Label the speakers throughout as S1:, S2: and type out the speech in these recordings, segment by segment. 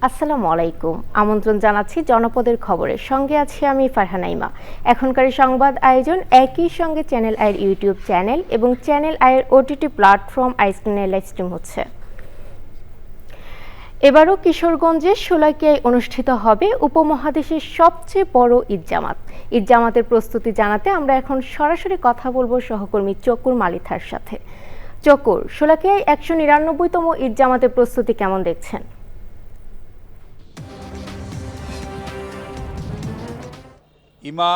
S1: আসসালামু আলাইকুম। আমন্ত্রণ জানাচ্ছি জনপদের খবরের সঙ্গে আছি আমি ফারহানা ইমা। এখনকার সংবাদ আয়োজন একই সঙ্গে চ্যানেল আইয়ের ইউটিউব চ্যানেল এবং চ্যানেল আইয়ের ওটিটি প্ল্যাটফর্ম আইস্ক্রিনে লাইভ স্ট্রিম হচ্ছে। এবারও কিশোরগঞ্জের শোলাকিয়ায় অনুষ্ঠিত হবে উপমহাদেশের সবচেয়ে বড় ঈদ জামাত। ঈদ জামাতের প্রস্তুতি জানাতে আমরা এখন সরাসরি কথা বলবো সহকর্মী চকুর মালিথার সাথে। চকুর, শোলাকিয়ায় 199তম ঈদ জামাতের প্রস্তুতি কেমন দেখছেন?
S2: ইমা,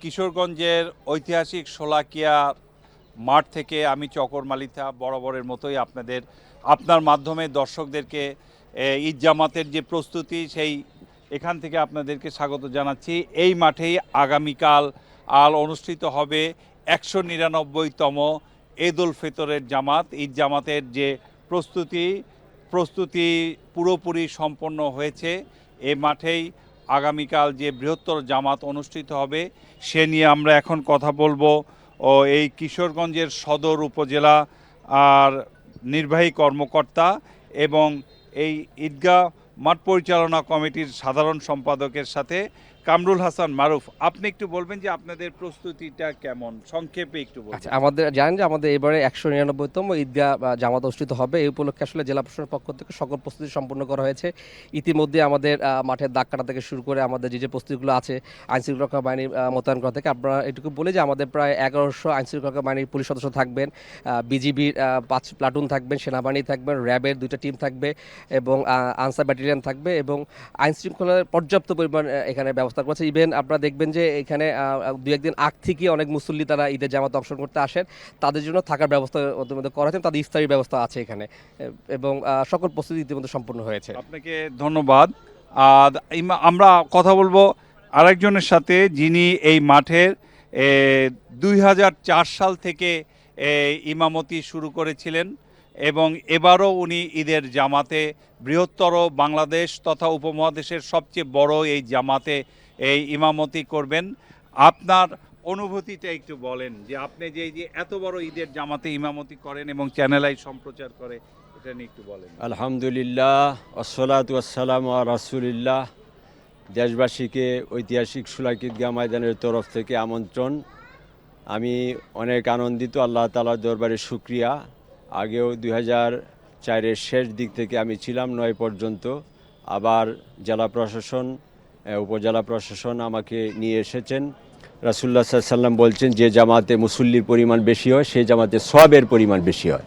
S2: কিশোরগঞ্জের ঐতিহাসিক শোলাকিয়া মাঠ থেকে আমি চকর মালিথা বরাবরের মতোই আপনার মাধ্যমে দর্শকদেরকে ঈদ জামাতের যে প্রস্তুতি সেই এখান থেকে আপনাদেরকে স্বাগত জানাচ্ছি। এই মাঠেই আগামীকাল অনুষ্ঠিত হবে 199তম ঈদ উল ফিতরের জামাত। ঈদ জামাতের যে প্রস্তুতি পুরোপুরি সম্পন্ন হয়েছে। এ মাঠেই আগামীকাল যে বৃহত্তর জামাত অনুষ্ঠিত হবে সে নিয়ে আমরা এখন কথা বলবো এই কিশোরগঞ্জের সদর উপজেলা আর নির্বাহী কর্মকর্তা এবং এই ঈদগাহ মাঠ পরিচালনা কমিটির সাধারণ সম্পাদকের সাথে কামরুল হাসান মারুফ। আপনি একটু বলবেন যে আপনাদের প্রস্তুতিটা কেমন, সংক্ষেপে একটু বলবেন।
S3: আমাদের জানেন যে আমাদের এবারে 199তম ঈদগাহ জামাত অনুষ্ঠিত হবে। এই উপলক্ষে আসলে জেলা প্রশাসনের পক্ষ থেকে সকল প্রস্তুতি সম্পন্ন করা হয়েছে। ইতিমধ্যে আমাদের মাঠের দাগ কাটা থেকে শুরু করে আমাদের যে প্রস্তুতিগুলো আছে আইনশৃঙ্খলা বাহিনী মোতায়েন করা থেকে আপনারা এটুকু বলে যে আমাদের প্রায় 1100 আইনশৃঙ্খলা বাহিনীর পুলিশ সদস্য থাকবেন, বিজিবির 5 প্লাটুন থাকবেন, সেনাবাহিনী থাকবেন, র্যাবের 2টা টিম থাকবে এবং আনসার ব্যাটালিয়ন থাকবে এবং আইনশৃঙ্খলার পর্যাপ্ত পরিমাণ এখানে ব্যবস্থা করছে। ইভেন আপনারা দেখবেন যে এখানে 2-1 দিন আগ থেকে অনেক মুসল্লি তারা ঈদের জামাতে অংশগ্রহণ করতে আসেন, তাদের জন্য থাকার ব্যবস্থা ইতিমধ্যে করা হয়েছে, তাদের ইফতারির ব্যবস্থা আছে এখানে এবং সকল প্রস্তুতি ইতিমধ্যে সম্পূর্ণ হয়েছে।
S2: আপনাকে ধন্যবাদ। আর আমরা কথা বলবো আরেকজনের সাথে যিনি এই মাঠের 2004 সাল থেকে ইমামতি শুরু করেছিলেন এবং এবারও উনি ঈদের জামাতে বৃহত্তর বাংলাদেশ তথা উপমহাদেশের সবচেয়ে বড় এই জামাতে এই ইমামতি করবেন। আপনার অনুভূতিটা একটু বলেন যে আপনি যে এত বড় ঈদের জামাতে ইমামতি করেন এবং চ্যানেল আই সম্প্রচার করে, এটা নিয়ে একটু বলেন।
S4: আলহামদুলিল্লাহ, আসসালাতু ওয়াসসালামু আলা রাসূলিল্লাহ। দেশবাসীকে ঐতিহাসিক শোলাকিয়া ঈদগাহ ময়দানের তরফ থেকে আমন্ত্রণ। আমি অনেক আনন্দিত, আল্লাহ তাআলার দরবারে শুকরিয়া। আগেও 2004-এর শেষ দিক থেকে আমি ছিলাম 9 পর্যন্ত। আবার জেলা প্রশাসন, উপজেলা প্রশাসন আমাকে নিয়ে এসেছেন। রাসূলুল্লাহ সাল্লাল্লাহু আলাইহি ওয়াসাল্লাম বলছেন যে জামাতে মুসল্লির পরিমাণ বেশি হয় সেই জামাতে সওয়াবের পরিমাণ বেশি হয়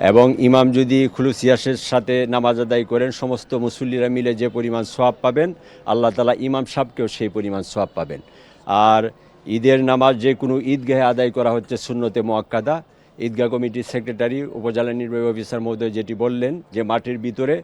S4: এবং ইমাম যদি খুলুসিয়াসের সাথে নামাজ আদায় করেন সমস্ত মুসল্লিরা মিলে যে পরিমাণ সওয়াব পাবেন আল্লাহ তাআলা ইমাম সাহেবকেও সেই পরিমাণ সওয়াব পাবেন। আর ঈদের নামাজ যে কোনো ঈদগাহে আদায় করা হচ্ছে সুন্নতে মুআক্কাদা। ঈদগাহ কমিটির সেক্রেটারি উপজেলা নির্বাহী অফিসার মহোদয় যেটি বললেন যে মাঠের ভিতরে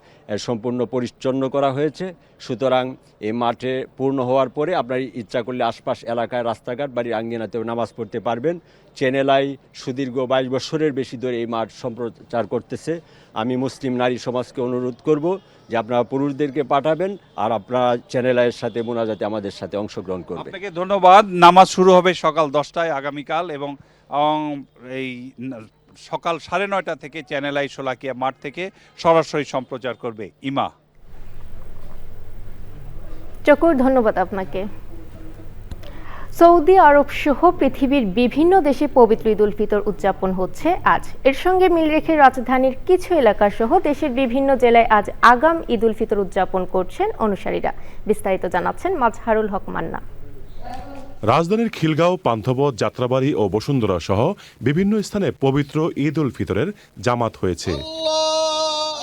S4: সম্পূর্ণ পরিচ্ছন্ন করা হয়েছে, সুতরাং এই মাঠে পূর্ণ হওয়ার পরে আপনার ইচ্ছা করলে আশপাশ এলাকায় রাস্তাঘাট বাড়ির আঙ্গিনাতেও নামাজ পড়তে পারবেন। চ্যানেল আই সুদীর্ঘ 22 বছরের বেশি ধরে এই মাঠ সম্প্রচার করতেছে। আমি মুসলিম নারী সমাজকে অনুরোধ করব যে আপনারা পুরুষদেরকে পাঠাবেন আর আপনারা চ্যানেল আইয়ের সাথে মোনাজাতে আমাদের সাথে অংশগ্রহণ করবেন।
S2: আপনাকে ধন্যবাদ। নামাজ শুরু হবে সকাল 10টায় আগামীকাল এবং এই সকাল 9:30 থেকে চ্যানেল আই শোলাকিয়া মাঠ থেকে সরাসরি সম্প্রচার করবে। ইমা,
S1: চকুর, ধন্যবাদ আপনাকে। সৌদি আরব সহ পৃথিবীর বিভিন্ন দেশে পবিত্র ঈদ উল ফিতর উদযাপন হচ্ছে আজ। এর সঙ্গে মিল রেখে রাজধানীর কিছু এলাকা সহ দেশের বিভিন্ন জেলায় আজ আগাম ঈদ উল ফিতর উদযাপন করছেন অনুসারীরা। বিস্তারিত জানাচ্ছেন মাজহারুল হক মান্না।
S5: রাজধানীর খিলগাঁও, পান্থপথ, যাত্রাবাড়ি ও বসুন্ধরা সহ বিভিন্ন স্থানে পবিত্র ঈদ উল ফিতরের জামাত হয়েছে।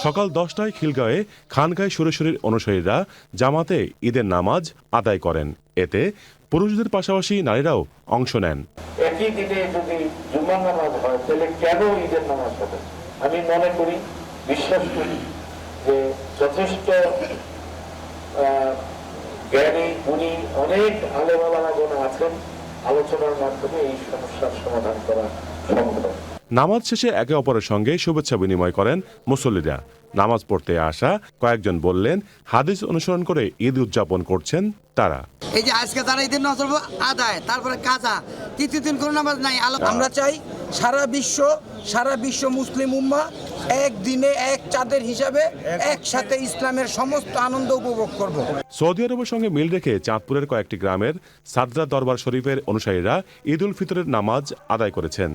S5: সকাল 10টায় খিলগাঁওয়ে খানকায় সুরেশ্বরীর অনুসারীরা জামাতে ঈদের নামাজ আদায় করেন। এতে পুরুষদের পাশাপাশি নারীরাও অংশ নেন।
S6: একই দিনে যদি জুমার নামাজ হয় তাহলে কেন ঈদের নামাজ হবে? আমি মনে করি, বিশ্বাস করি যে যথেষ্ট জ্ঞানী গুণী অনেক আলেম ওলামাগণ আছেন, আলোচনার মাধ্যমে এই সমস্যার সমাধান করা সম্ভব।
S5: নামাজ শেষে একে অপরের সঙ্গে শুভেচ্ছা বিনিময় করেন মুসল্লিরা। নামাজ পড়তে আসা কয়েকজন বললেন হাদিস অনুসরণ করে ঈদ উদযাপন করছেন তারা।
S7: এই যে আজকে তারা ঈদের নজর আদায়, তারপরে কাজা, তৃতীয় দিন কোনো নামাজ নাই।
S8: আমরা চাই সারা বিশ্ব মুসলিম উম্মা একদিনে এক চাঁদের হিসাবে একসাথে ইসলামের সমস্ত আনন্দ উপভোগ করব।
S5: সৌদি আরবের সঙ্গে মিল রেখে চাঁদপুরের কয়েকটি গ্রামের সাদরা দরবার শরীফের অনুসারীরা ঈদ উল ফিতরের নামাজ আদায় করেছেন।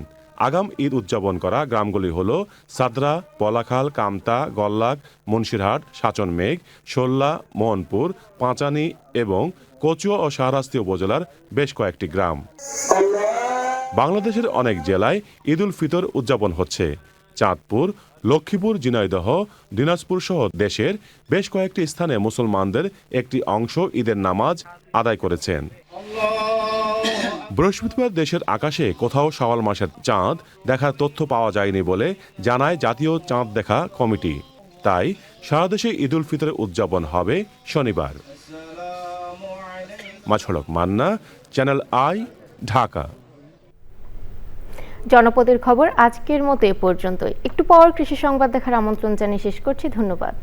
S5: আগাম ঈদ উদযাপন করা গ্রামগুলি হল সাদরা, পলাখাল, কামতা, গল্লাক, মুন্সিরহাট, সাচনমেঘ, শোল্লা, মোহনপুর, পাঁচানি এবং কচুয়া ও শাহরাস্তি উপজেলার বেশ কয়েকটি গ্রাম। বাংলাদেশের অনেক জেলায় ঈদ উল ফিতর উদযাপন হচ্ছে। চাঁদপুর, লক্ষ্মীপুর, ঝিনাইদহ, দিনাজপুর সহ দেশের বেশ কয়েকটি স্থানে মুসলমানদের একটি অংশ ঈদের নামাজ আদায় করেছেন। বৃহস্পতিবার দেশের আকাশে কোথাও শাওয়াল মাসের চাঁদ দেখার তথ্য পাওয়া যায়নি বলে জানায় জাতীয় চাঁদ দেখা কমিটি। তাই সারা দেশে ঈদ উল ফিতরের উদযাপন হবে শনিবার। মাছড়ক মান্না, চ্যানেল আই, ঢাকা।
S1: জনপদের খবর আজকের মতো এ পর্যন্তই। একটু পর কৃষি সংবাদ দেখার আমন্ত্রণ জানিয়ে শেষ করছি। ধন্যবাদ।